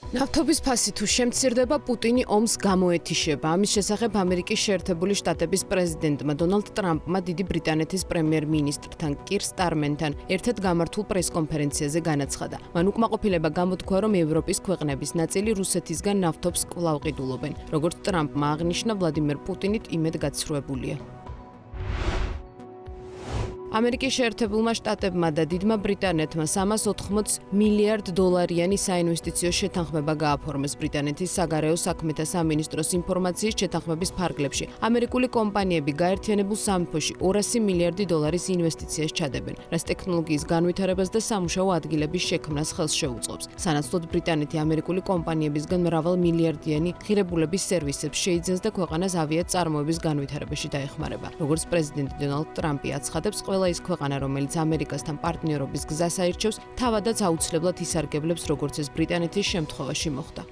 ნავთობის ფასი თუ შემცირდება, პუტინი ომს გამოეთიშება. ამის შესახებ ამერიკის შეერთებული შტატების პრეზიდენტმა დონალდ ტრამპმა დიდი ბრიტანეთის პრემიერ-მინისტრთან კირ სტარმენთან ერთად გამართულ პრესკონფერენციაზე განაცხადა. მან უკმაყოფილება გამოთქვა, რომ ევროპის ქვეყნების ნაწილი რუსეთისგან ნავთობს კვლავ ყიდულობენ. როგორც ტრამპმა აღნიშნა, ვლადიმერ პუტინით იმედგაცრუებულია. ამერიკის შეერთებულმა შტატებმა და დიდმა ბრიტანეთმა 380 მილიარდ დოლარიანი საინვესტიციო შეთანხმება გააფორმეს ბრიტანეთის საგარეო საქმეთა სამინისტროს ინფორმაციის შეთანხმების ფარგლებში. ამერიკული კომპანიები გაერთიანებულ სამეფოში 200 მილიარდი დოლარის ინვესტიციას ჩადებენ, რაც ტექნოლოგიის განვითარებას და სამუშაო ადგილების შექმნას ხელს შეუწყობს. სანაცვლოდ ბრიტანეთი ამერიკული კომპანიებისგან მრავალ მილიარდიანი ღირებულების სერვისებს შეიძენს და ქვეყანას ავიაწარმოების განვითარებაში დაეხმარება. როგორც პრეზიდენტი დონალდ ტრამპი აცხადებს, ყველა ის ქვეყანა, რომელიც ამერიკასთან პარტნიორობის გზას აირჩევს, თავადაც აუცილებლად ისარგებლებს, როგორც ეს ბრიტანეთის შემთხვევაში მოხდა.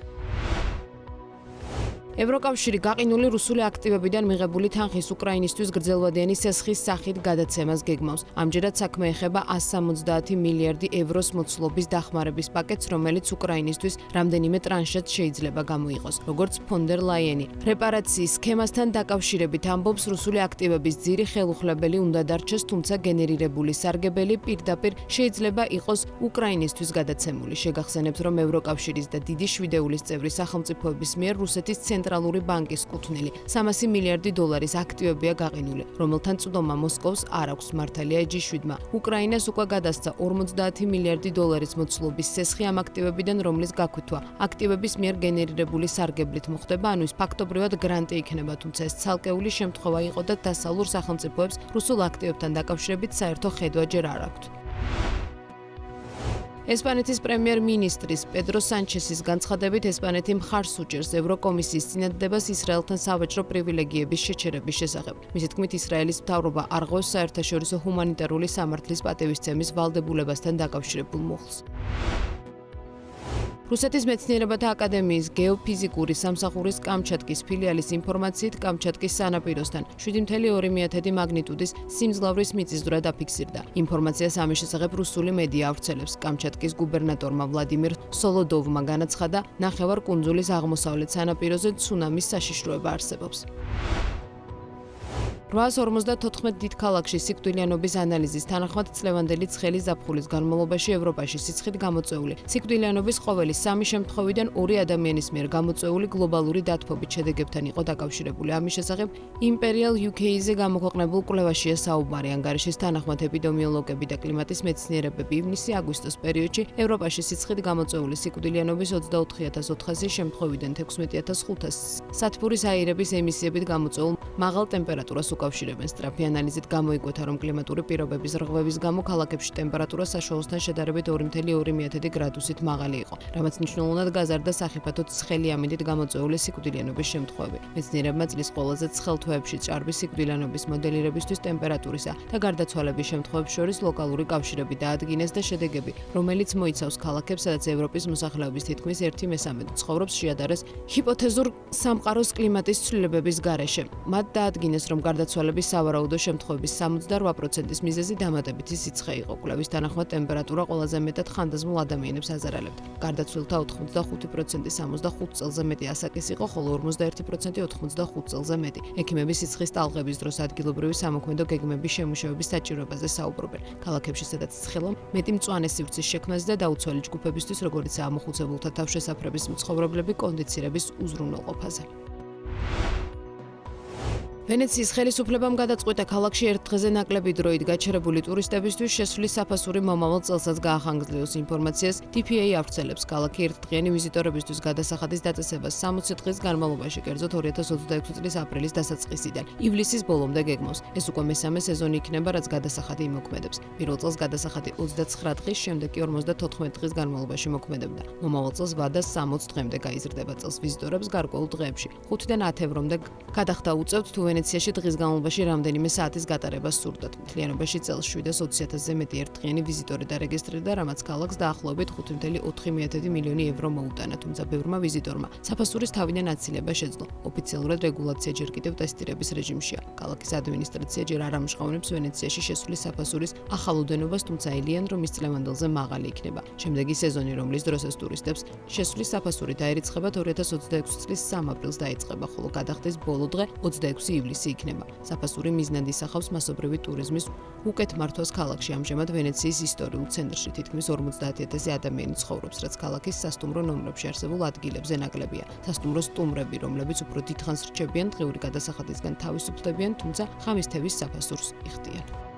ევროკავშირი გაყინული რუსული აქტივებიდან მიღებული თანხის უკრაინისთვის გრძელვადიანი სესხის სახით გადაცემას გეგმავს. ამჯერად საქმე ეხება 170 მილიარდი ევროს მოცულობის დახმარების პაკეტს, რომელიც უკრაინისთვის რამდენიმე ტრანშად შეიძლება გამოიყოს. როგორც ფონ დერ ლაიენი რეპარაციის სქემასთან დაკავშირებით ამბობს, რუსული აქტივების ძირი ხელუხლებელი უნდა დარჩეს, თუმცა გენერირებული სარგებელი პირდაპირ შეიძლება იყოს უკრაინისთვის გადაცემული. შეგახსენებთ, რომ ევროკავშირის და დიდი შვიდეულის წევრი სახელმწიფოების მიერ რუსეთის ცენტრალური ბანკის კუთვნილი 300 მილიარდი დოლარის აქტივებია გაყინული, რომელთან წვდომა მოსკოვს არ აქვს. მართალია G7-მა უკრაინას უკვე გადასცა 50 მილიარდი დოლარის მოცულობის სესხი ამ აქტივებიდან, რომლის გაკუთვა აქტივების მიერ გენერირებული სარგებლით მოხდება, ანუ ის ფაქტობრივად გრანტი იქნება, თუმცა ეს ცალკეული შემთხვევა იყო და დასავლურ სახელმწიფოებს რუსულ აქტივებთან დაკავშირებით საერთო ხედვა ჯერ არ აქვთ. ესპანეთის პრემიერ-მინისტრის პედრო სანჩესის განცხადებით, ესპანეთი მხარს უჭერს ევროკომისიის წინადადებას ისრაელთან სავაჭრო პრივილეგიების შეჩერების შესახებ. მისი თქმით, ისრაელის მთავრობა არ ღვევს საერთაშორისო ჰუმანიტარული სამართლის პატივისცემის ვალდებულებასთან დაკავშირებულ მუხლს. რუსეთის მეცნიერებათა აკადემიის გეოფიზიკური სამსახურის კამჩატკის ფილიალის ინფორმაციით, კამჩატკის სანაპიროსთან 7.2 მაგნიტუდის სიმძლავრის მიწისძვრა დაფიქსირდა. ინფორმაციას ამის შესახებ რუსული მედია ავრცელებს. კამჩატკის გუბერნატორმა ვლადიმირ სოლოდოვმა განაცხადა, ნახევარ კუნძულის აღმოსავლეთ სანაპიროზე ცუნამის საშიშროება არსებობს. 854 დიდ ქალაქში სიკვდილიანობის ანალიზის თანახმად წლევანდელი ცხელი ზაფხულის განმავლობაში ევროპაში სიცხით გამოწვეული სიკვდილიანობის ყოველი 3 შემთხვევიდან 2 ადამიანის მიერ გამოწვეული გლობალური დათბობით შედეგებთან იყო დაკავშირებული. ამის შესახებ Imperial UK-ზე გამოქვეყნებულ კვლევაშია საუბარი. ანგარიშის თანახმად ეპიდემიოლოგები და კლიმატის მეცნიერებები ივნისი-აგვისტოს პერიოდში ევროპაში სიცხით გამოწვეული სიკვდილიანობის 24400 შემთხვევიდან 16500 სათბურის აირების ემისიებით გამოწვეულ მაღალ ტემპერატურას უკავშირებენ. სწრაფი ანალიზით გამოიკვეთა, რომ კლიმატური პირობების რღვევის გამო ქალაქებში ტემპერატურა საშუალოსთან შედარებით 2.2 გრადუსით მაღალი იყო, რამაც მნიშვნელოვნად გაზარდა სახიფათო ცხელი ამინდით გამოწვეული სიკვდილიანობის შემთხვევები. მეცნიერებმა წლის ყველაზე ცხელ თვეებში ჭარბი სიკვდილიანობის მოდელირებისთვის ტემპერატურისა და გარდაცვალების შემთხვევებს შორის ლოკალური კავშირები დაადგინეს და შედეგები, რომელიც მოიცავს ქალაქებს, სადაც ევროპის მოსახლეობის თითქმის 1/3 ცხოვრობს, შეადარეს ჰიპოთეზურ სამყაროს კლიმატის ცვლილებების გარეშე. მათ დაადგინეს, რომ გარდაცვალების სავარაუდო შემთხვევების 78%-ის მიზეზი დამატებითი სიცხე იყო. კვლევის თანახმად ტემპერატურა ყველაზე მეტად ხანდაზმულ ადამიანებს აზარალებდა. გარდაცვლილთა 85% 65 წელზე მეტი ასაკის იყო, ხოლო 51% 85 წელზე მეტი. ექიმები სიცხის ტალღების დროს ადგილობრივი სამოქმედო გეგმების შემუშავების საჭიროებაზე საუბრობენ. ქალაქებში, სადაც ცხელა მეტი მწვანე სივრცის შექმნაზე და დაუცველი ჯგუფებისთვის, როგორიცაა მოხუცებულთა თავშესაფრების მცხოვრებლები, კონდიცირების უზრუნველყოფაზე. ვენეციის ხელისუფლებამ გადაწყვიტა ქალაქში ერთ დღეზე ნაკლები დროით გაჩერებული ტურისტებისთვის შესვლის საფასური მომავალ წელსაც გაახანგრძლივოს. ინფორმაციას DPA ავრცელებს. ქალაქი ერთდღიანი ვიზიტორებისთვის გადასახადის დაწესებას 60 დღის განმავლობაში, კერძოდ 2026 წლის აპრილის დასაწყისიდან ივლისის ბოლომდე გეგმავს. ეს უკვე მესამე სეზონი იქნება, რაც გადასახადი იმოქმედებს. პირველ წელს გადასახადი 29 დღის, შემდეგ კი 54 დღის განმავლობაში მოქმედებდა. მომავალ წელს ვადა 60 დღემდე გაიზრდება. წელს ვიზიტორებს გარკვეულ დღეებში 5-დან 10 ევრომდე გადახდა უწევთ, თუ ვენეციაში დღის განმავლობაში რამდენიმე საათის გატარებას სურდათ. მთლიანობაში წელს 720,000-ზე მეტი ერთდღიანი ვიზიტორი დარეგისტრირდა, რამაც ქალაქს დაახლოებით 5.4 მილიონი евро მოუტანა, თუმცა ბევრმა ვიზიტორმა საფასურის თავიდან აცილება შეძლო. ოფიციალურად რეგულაცია ჯერ კიდევ ტესტირების რეჟიმშია. ქალაქის ადმინისტრაცია ჯერ არ ამჟღავნებს ვენეციაში შესული საფასურის ახალ ოდენობას, თუმცა ელიან, რომ ის წლევანდელზე მაღალი იქნება. შემდეგი სეზონი, რომლის დროსაც ტურისტებს შესული საფასური დაერიცხება 2026 წლის 3 აპრილს დაიწყება, ხოლო გადახდის ბოლო დღე 26 ივლისი იქნება. საფასური მიზნად ისახავს მასობრივი ტურიზმის უკეთ მართვას ქალაქში. ამჟამად ვენეციის ისტორიულ ცენტრში თითქმის 50,000 ადამიანი ცხოვრობს, რაც ქალაქის სასტუმრო ნომრებში არსებულ ადგილებზე ნაკლებია. სასტუმრო სტუმრები, რომლებიც უფრო დიდხანს რჩებიან, დღიური გადასახადისგან თავისუფლებიან, თუმცა ღამის თევის საფასურს იხდიან.